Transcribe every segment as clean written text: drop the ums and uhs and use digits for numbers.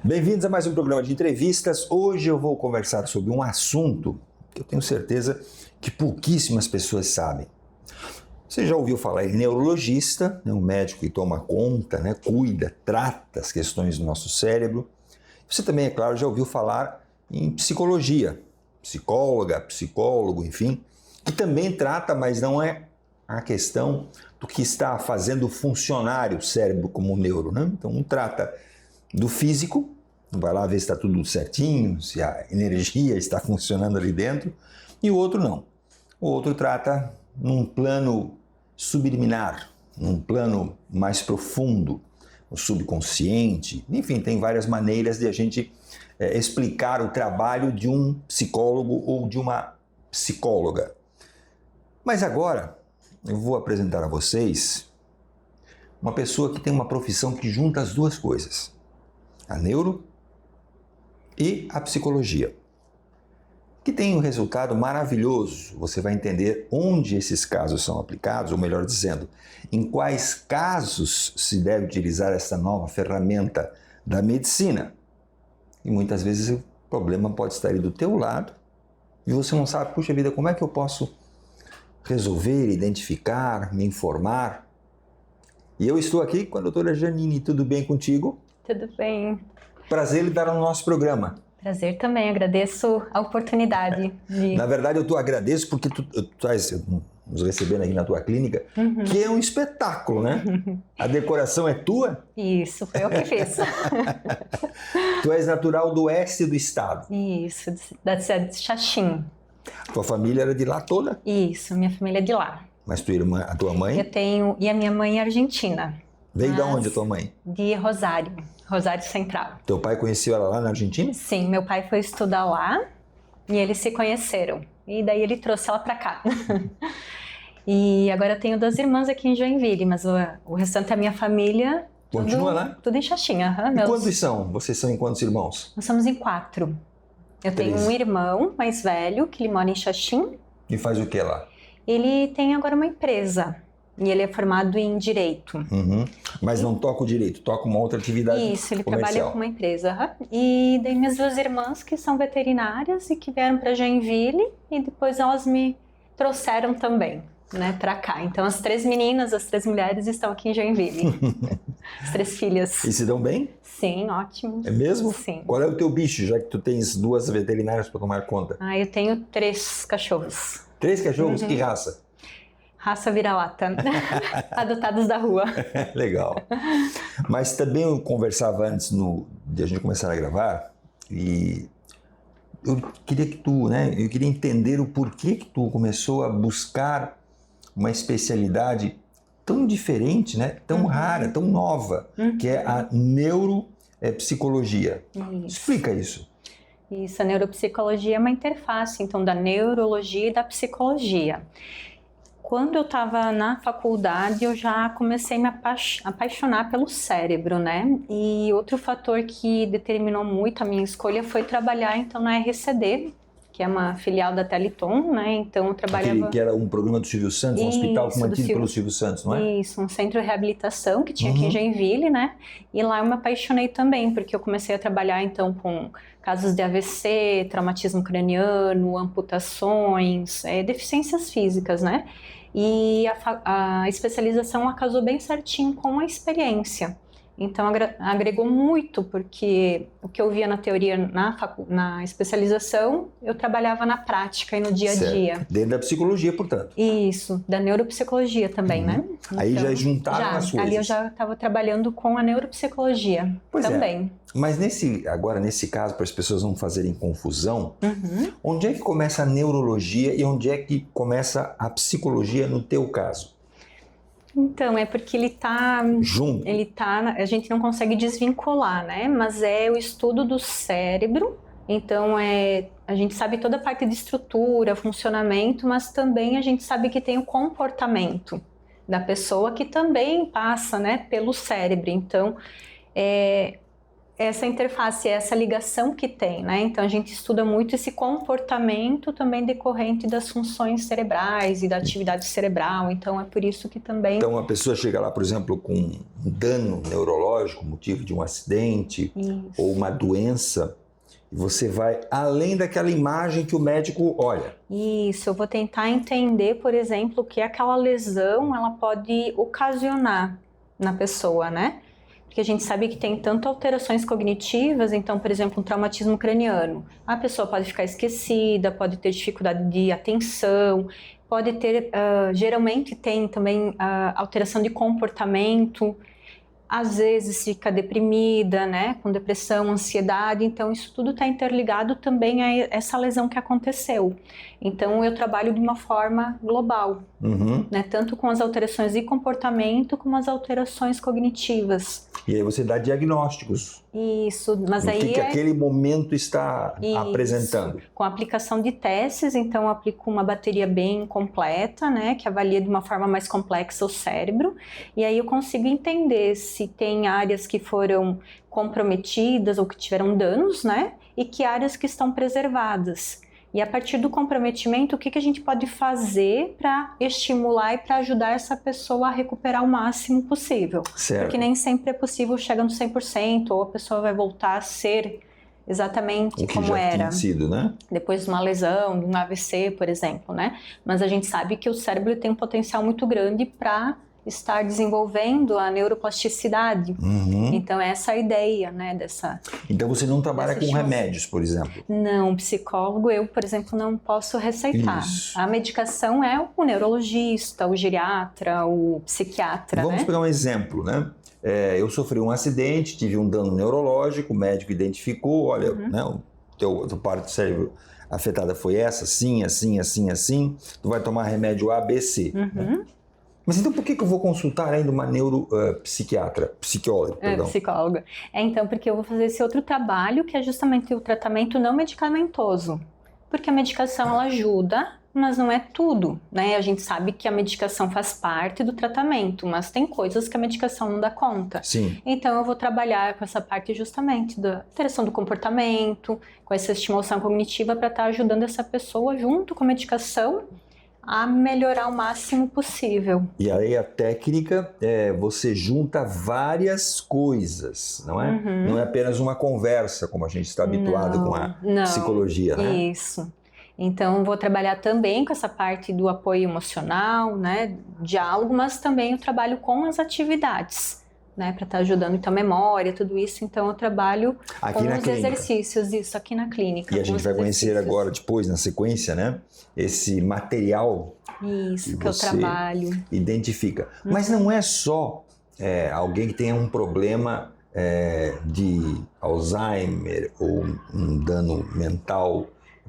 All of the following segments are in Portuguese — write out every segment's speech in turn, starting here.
Bem-vindos a mais um programa de entrevistas. Hoje eu vou conversar sobre um assunto que eu tenho certeza que pouquíssimas pessoas sabem. Você já ouviu falar em neurologista, um médico que toma conta, cuida, trata as questões do nosso cérebro. Você também, é claro, já ouviu falar em psicologia, psicóloga, psicólogo, enfim, que também trata, mas não é a questão do que está fazendo funcionar o cérebro como o neuro, né? Então, um trata do físico, vai lá ver se está tudo certinho, se a energia está funcionando ali dentro, e o outro não. O outro trata num plano subliminar, num plano mais profundo, o subconsciente, enfim, tem várias maneiras de a gente explicar o trabalho de um psicólogo ou de uma psicóloga. Mas agora eu vou apresentar a vocês uma pessoa que tem uma profissão que junta as duas coisas, a neuro e a psicologia, que tem um resultado maravilhoso. Você vai entender onde esses casos são aplicados, ou melhor dizendo, em quais casos se deve utilizar essa nova ferramenta da medicina. E muitas vezes o problema pode estar aí do teu lado e você não sabe, puxa vida, como é que eu posso resolver, identificar, me informar? E eu estou aqui com a doutora Janine. Tudo bem contigo? Tudo bem. Prazer em estar no nosso programa. Prazer também, agradeço a oportunidade de... Na verdade, eu agradeço porque tu estás nos recebendo aqui na tua clínica, que é um espetáculo, né? A decoração é tua? Isso, foi eu que fiz. Tu és natural do oeste do estado. Isso, da cidade de Xaxim. Tua família era de lá toda? Isso, minha família é de lá. Mas a tua mãe? Eu tenho, e a minha mãe é argentina. Veio de onde a tua mãe? De Rosário Central. Teu pai conheceu ela lá na Argentina? Sim, meu pai foi estudar lá e eles se conheceram. E daí ele trouxe ela pra cá. E agora eu tenho 2 irmãs aqui em Joinville, mas o restante da minha família... Continua lá? Tudo em Xaxim. E quantos são? Vocês são em quantos irmãos? Nós somos em 4. Eu tenho um irmão mais velho, que ele mora em Xaxim. E faz o que lá? Ele tem agora uma empresa. E ele é formado em Direito. Mas não toca o direito, toca uma outra atividade. Isso, ele comercial. trabalha com uma empresa. E daí minhas 2 irmãs, que são veterinárias e que vieram para Joinville, e depois elas me trouxeram também, para cá. Então as 3 meninas, as 3 mulheres estão aqui em Joinville. As 3 filhas. E se dão bem? Sim, ótimo. É mesmo? Sim. Qual é o teu bicho, já que tu tens 2 veterinárias para tomar conta? Eu tenho 3 cachorros. 3 cachorros? Que raça? Raça vira-lata, adotados da rua. Legal. Mas também eu conversava antes de a gente começar a gravar e eu queria que eu queria entender o porquê que tu começou a buscar uma especialidade tão diferente, tão rara, tão nova, que é a neuropsicologia. Explica isso. Isso, a neuropsicologia é uma interface, então, da neurologia e da psicologia. Quando eu estava na faculdade, eu já comecei a me apaixonar pelo cérebro, E outro fator que determinou muito a minha escolha foi trabalhar, então, na RCD, que é uma filial da Teleton, Então, eu trabalhava... Aquele que era um programa do Silvio Santos, um hospital mantido pelo Silvio Santos, não é? Isso, um centro de reabilitação que tinha aqui em Joinville, E lá eu me apaixonei também, porque eu comecei a trabalhar, então, com casos de AVC, traumatismo craniano, amputações, deficiências físicas, E a especialização ela casou bem certinho com a experiência. Então agregou muito, porque o que eu via na teoria na especialização, eu trabalhava na prática e no dia a dia. Dentro da psicologia, portanto. Isso, da neuropsicologia também, Aí então, já juntaram as coisas. Ali eu já estava trabalhando com a neuropsicologia também. Mas agora nesse caso, para as pessoas não fazerem confusão, onde é que começa a neurologia e onde é que começa a psicologia no teu caso? Então, é porque ele tá junto. A gente não consegue desvincular, Mas é o estudo do cérebro. Então, a gente sabe toda a parte de estrutura, funcionamento, mas também a gente sabe que tem o comportamento da pessoa que também passa, pelo cérebro. Então, essa interface, essa ligação que tem, né? Então a gente estuda muito esse comportamento também decorrente das funções cerebrais e da atividade cerebral, então é por isso que também... Então a pessoa chega lá, por exemplo, com um dano neurológico, motivo de um acidente ou uma doença, e você vai além daquela imagem que o médico olha. Isso, eu vou tentar entender, por exemplo, o que aquela lesão ela pode ocasionar na pessoa, né? Porque a gente sabe que tem tanto alterações cognitivas, então, por exemplo, um traumatismo craniano. A pessoa pode ficar esquecida, pode ter dificuldade de atenção, pode ter, geralmente tem também alteração de comportamento, às vezes fica deprimida, né, com depressão, ansiedade, então isso tudo está interligado também a essa lesão que aconteceu. Então eu trabalho de uma forma global, né, tanto com as alterações de comportamento como as alterações cognitivas. E aí você dá diagnósticos. Isso, mas o aí que aquele momento está apresentando. Com a aplicação de testes, então eu aplico uma bateria bem completa, né, que avalia de uma forma mais complexa o cérebro, e aí eu consigo entender se tem áreas que foram comprometidas ou que tiveram danos, né, e que áreas que estão preservadas. E a partir do comprometimento, o que a gente pode fazer para estimular e para ajudar essa pessoa a recuperar o máximo possível. Certo. Porque nem sempre é possível chegar no 100%, ou a pessoa vai voltar a ser exatamente como já era. Tinha sido, né? Depois de uma lesão, de um AVC, por exemplo, né? Mas a gente sabe que o cérebro tem um potencial muito grande para estar desenvolvendo a neuroplasticidade. Então essa é a ideia, né, dessa... Então você não trabalha com remédios, por exemplo? Não, psicólogo eu, por exemplo, não posso receitar. Isso. A medicação é o neurologista, o geriatra, o psiquiatra, Vamos pegar um exemplo, né? Eu sofri um acidente, tive um dano neurológico, o médico identificou, olha, né, tua parte do cérebro afetada foi essa, assim, tu vai tomar remédio A, B, C. Né? Mas então por que eu vou consultar ainda uma psicóloga, perdão? Psicóloga. Então, porque eu vou fazer esse outro trabalho, que é justamente o tratamento não medicamentoso. Porque a medicação, ela ajuda, mas não é tudo, né? A gente sabe que a medicação faz parte do tratamento, mas tem coisas que a medicação não dá conta. Sim. Então, eu vou trabalhar com essa parte justamente da alteração do comportamento, com essa estimulação cognitiva para estar ajudando essa pessoa, junto com a medicação, a melhorar o máximo possível. E aí a técnica você junta várias coisas, não é? Não é apenas uma conversa, como a gente está habituado com a psicologia, né? Isso. Então, vou trabalhar também com essa parte do apoio emocional, né, diálogo, mas também eu trabalho com as atividades, né, para estar ajudando então a memória, tudo isso. Então, eu trabalho aqui com na os clínica. Exercícios, isso, aqui na clínica. E a gente vai conhecer agora, depois, na sequência, né, esse material isso, que eu trabalho. Identifica. Mas não é só alguém que tenha um problema de Alzheimer ou um dano mental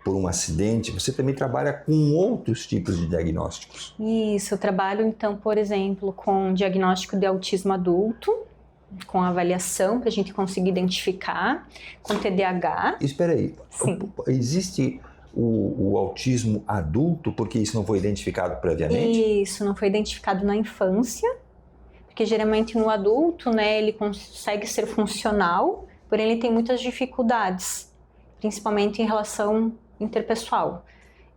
por um acidente, você também trabalha com outros tipos de diagnósticos. Isso, eu trabalho então, por exemplo, com diagnóstico de autismo adulto, com avaliação para a gente conseguir identificar, com TDAH. Espera aí, Sim. Existe o autismo adulto porque isso não foi identificado previamente? Isso, não foi identificado na infância, porque geralmente no adulto, né, ele consegue ser funcional, porém ele tem muitas dificuldades, principalmente em relação interpessoal.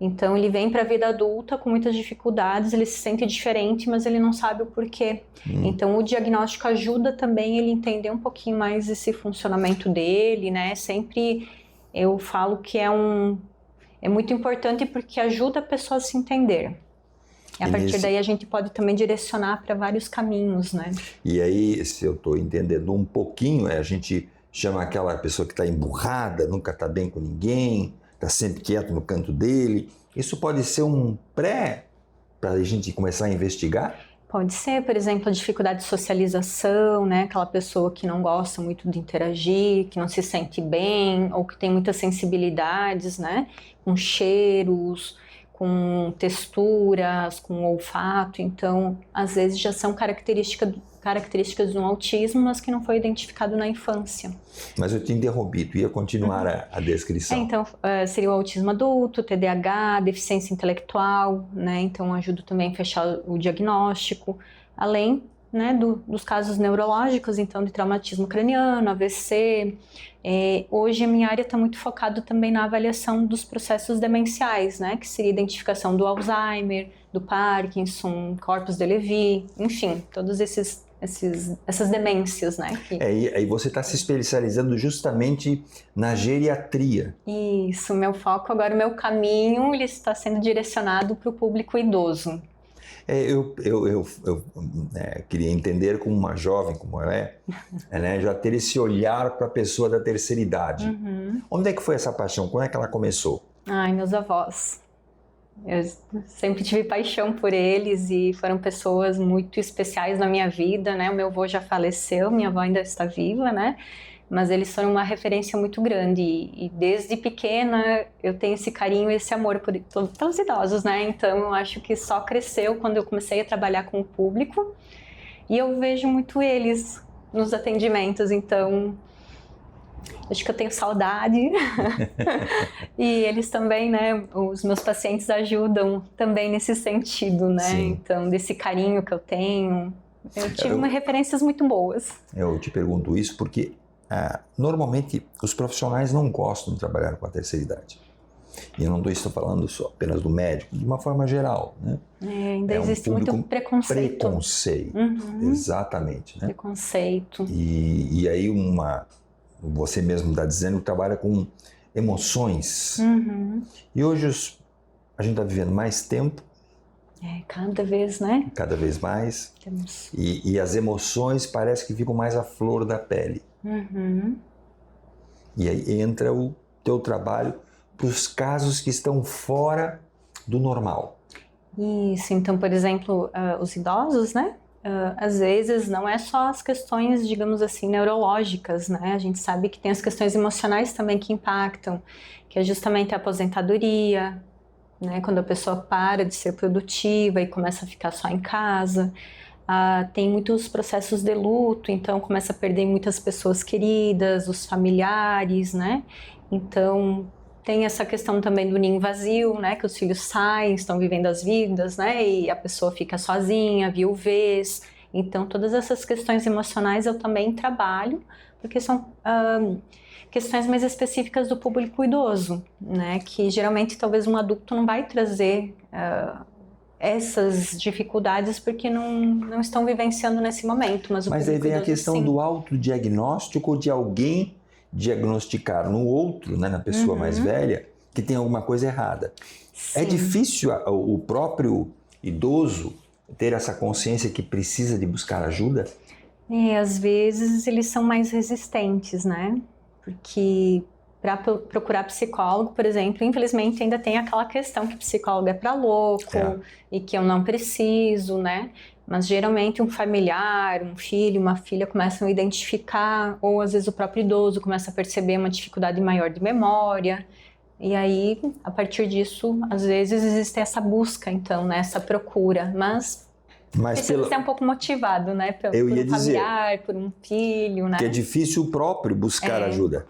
Então ele vem para a vida adulta com muitas dificuldades, ele se sente diferente, mas ele não sabe o porquê. Então o diagnóstico ajuda também ele entender um pouquinho mais esse funcionamento dele, né? Sempre eu falo que é muito importante porque ajuda a pessoa a se entender. E a partir daí a gente pode também direcionar para vários caminhos, né? E aí, se eu estou entendendo um pouquinho, a gente chama aquela pessoa que está emburrada, nunca está bem com ninguém, está sempre quieto no canto dele. Isso pode ser um pré para a gente começar a investigar? Pode ser, por exemplo, a dificuldade de socialização, né? Aquela pessoa que não gosta muito de interagir, que não se sente bem, ou que tem muitas sensibilidades, né? Com cheiros, com texturas, com olfato. Então, às vezes já são características de um autismo, mas que não foi identificado na infância. Mas eu te interrompi, tu ia continuar a descrição. Então, seria o autismo adulto, TDAH, deficiência intelectual, né? Então, ajuda também a fechar o diagnóstico, além né, dos casos neurológicos, então de traumatismo craniano, AVC. Hoje a minha área está muito focada também na avaliação dos processos demenciais, né, que seria a identificação do Alzheimer, do Parkinson, corpus de Lewy, enfim, todos essas demências, né? E você está se especializando justamente na geriatria. Isso, meu foco agora, o meu caminho, ele está sendo direcionado para o público idoso. Eu queria entender como uma jovem como ela é, né, já ter esse olhar para a pessoa da terceira idade. Uhum. Onde é que foi essa paixão? Como é que ela começou? Ai, meus avós. Eu sempre tive paixão por eles e foram pessoas muito especiais na minha vida, né? O meu avô já faleceu, minha avó ainda está viva, né? Mas eles foram uma referência muito grande e desde pequena eu tenho esse carinho e esse amor pelos idosos, né? Então eu acho que só cresceu quando eu comecei a trabalhar com o público e eu vejo muito eles nos atendimentos, então acho que eu tenho saudade e eles também, né, os meus pacientes ajudam também nesse sentido, né, Sim. Então desse carinho que eu tenho, eu tive referências muito boas. Eu te pergunto isso porque normalmente os profissionais não gostam de trabalhar com a terceira idade. E eu não estou falando só apenas do médico, de uma forma geral, né? Ainda existe muito preconceito. Preconceito, exatamente, né? Preconceito. E aí você mesmo está dizendo que trabalha com emoções. E hoje a gente está vivendo mais tempo. Cada vez, né? Cada vez mais. Temos. E as emoções parece que ficam mais à flor da pele. E aí entra o teu trabalho para os casos que estão fora do normal. Isso, então, por exemplo, os idosos, né? Às vezes não é só as questões, digamos assim, neurológicas, né? A gente sabe que tem as questões emocionais também que impactam, que é justamente a aposentadoria, né? Quando a pessoa para de ser produtiva e começa a ficar só em casa. Tem muitos processos de luto, então começa a perder muitas pessoas queridas, os familiares, né? Então tem essa questão também do ninho vazio, né? Que os filhos saem, estão vivendo as vidas, né? E a pessoa fica sozinha, viuvez. Então todas essas questões emocionais eu também trabalho, porque são questões mais específicas do público idoso, né? Que geralmente talvez um adulto não vai trazer essas dificuldades porque não estão vivenciando nesse momento. Mas aí vem a questão do autodiagnóstico de alguém diagnosticar no outro, né, na pessoa mais velha, que tem alguma coisa errada. Sim. É difícil o próprio idoso ter essa consciência que precisa de buscar ajuda? Às vezes eles são mais resistentes, né? Porque para procurar psicólogo, por exemplo, infelizmente ainda tem aquela questão que psicólogo é para louco e que eu não preciso, né? Mas geralmente um familiar, um filho, uma filha começam a identificar, ou às vezes o próprio idoso começa a perceber uma dificuldade maior de memória. E aí, a partir disso, às vezes existe essa busca, então, né? Essa procura. Mas precisa ser um pouco motivado, né? Por um familiar, por um filho, né? Que é difícil o próprio buscar ajuda.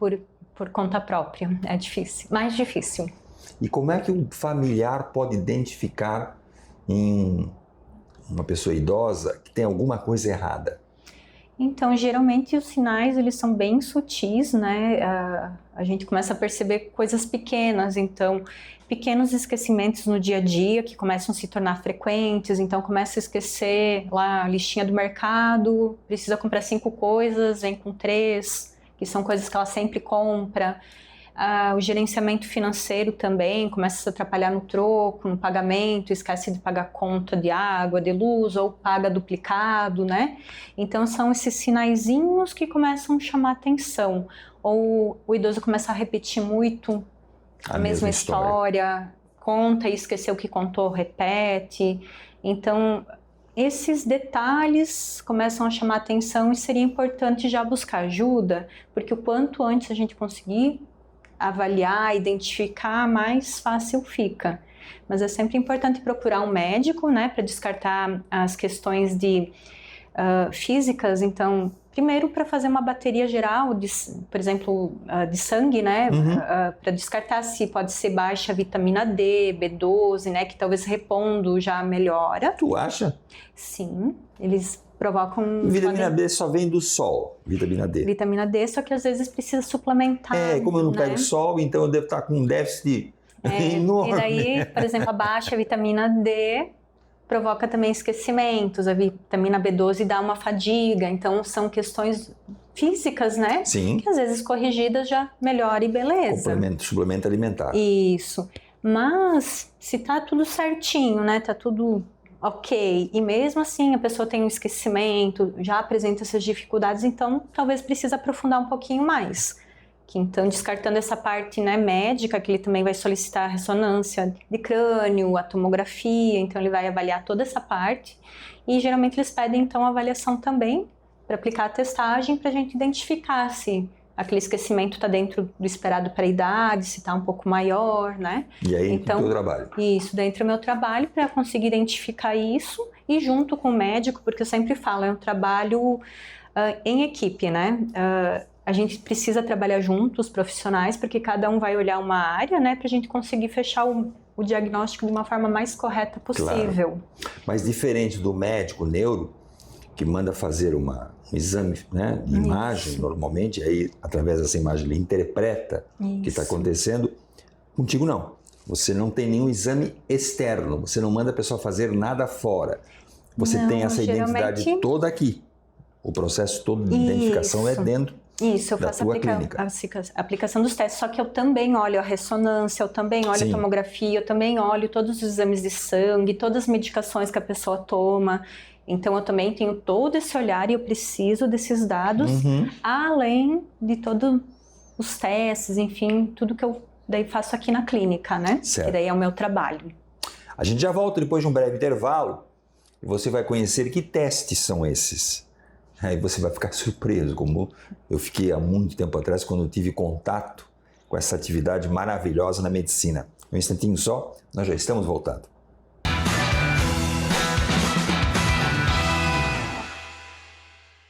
Por conta própria, é difícil, mais difícil. E como é que um familiar pode identificar em uma pessoa idosa que tem alguma coisa errada? Então, geralmente os sinais eles são bem sutis, né? A gente começa a perceber coisas pequenas, então pequenos esquecimentos no dia a dia que começam a se tornar frequentes, então começa a esquecer lá a listinha do mercado, precisa comprar 5 coisas, vem com 3, que são coisas que ela sempre compra. O gerenciamento financeiro também começa a se atrapalhar no troco, no pagamento, esquece de pagar conta de água, de luz, ou paga duplicado, né? Então são esses sinaizinhos que começam a chamar atenção. Ou o idoso começa a repetir muito a mesma história, conta e esqueceu o que contou, repete. Então esses detalhes começam a chamar atenção e seria importante já buscar ajuda, porque o quanto antes a gente conseguir avaliar, identificar, mais fácil fica. Mas é sempre importante procurar um médico, né, para descartar as questões de físicas. Então, primeiro para fazer uma bateria geral, por exemplo, de sangue, né, para descartar se pode ser baixa vitamina D, B12, né, que talvez repondo já melhora. Tu acha? Sim, eles provocam... Vitamina D só vem do sol, vitamina D. Vitamina D, só que às vezes precisa suplementar. Como eu não né? pego sol, então eu devo estar com um déficit enorme. E daí, por exemplo, a baixa vitamina D provoca também esquecimentos, a vitamina B12 dá uma fadiga, então são questões físicas, né? Sim. Que às vezes corrigidas já melhora e beleza. Suplemento alimentar. Isso. Mas se tá tudo certinho, né? Tá tudo ok, e mesmo assim a pessoa tem um esquecimento, já apresenta essas dificuldades, então talvez precise aprofundar um pouquinho mais. Então, descartando essa parte, né, médica, que ele também vai solicitar a ressonância de crânio, a tomografia, então ele vai avaliar toda essa parte, e geralmente eles pedem então a avaliação também para aplicar a testagem para a gente identificar se aquele esquecimento está dentro do esperado para a idade, se está um pouco maior, né? E aí então, entra o teu trabalho. Isso, dentro do meu trabalho, para conseguir identificar isso, e junto com o médico, porque eu sempre falo, é um trabalho em equipe, né? A gente precisa trabalhar juntos, profissionais, porque cada um vai olhar uma área, né? Para a gente conseguir fechar o diagnóstico de uma forma mais correta possível. Claro. Mas diferente do médico neuro, que manda fazer um exame, né, de imagem, normalmente, aí através dessa imagem ele interpreta o que está acontecendo. Contigo não. Você não tem nenhum exame externo, você não manda a pessoa fazer nada fora. Você tem essa identidade toda aqui. O processo todo de identificação é dentro eu da faço tua clínica. a aplicação dos testes, só que eu também olho a ressonância, eu também olho a tomografia, eu também olho todos os exames de sangue, todas as medicações que a pessoa toma. Então, eu também tenho todo esse olhar e eu preciso desses dados, além de todos os testes, enfim, tudo que eu daí faço aqui na clínica, né? Certo. Que daí é o meu trabalho. A gente já volta depois de um breve intervalo e você vai conhecer que testes são esses. Aí você vai ficar surpreso, como eu fiquei há muito tempo atrás quando eu tive contato com essa atividade maravilhosa na medicina. Um instantinho só, nós já estamos voltando.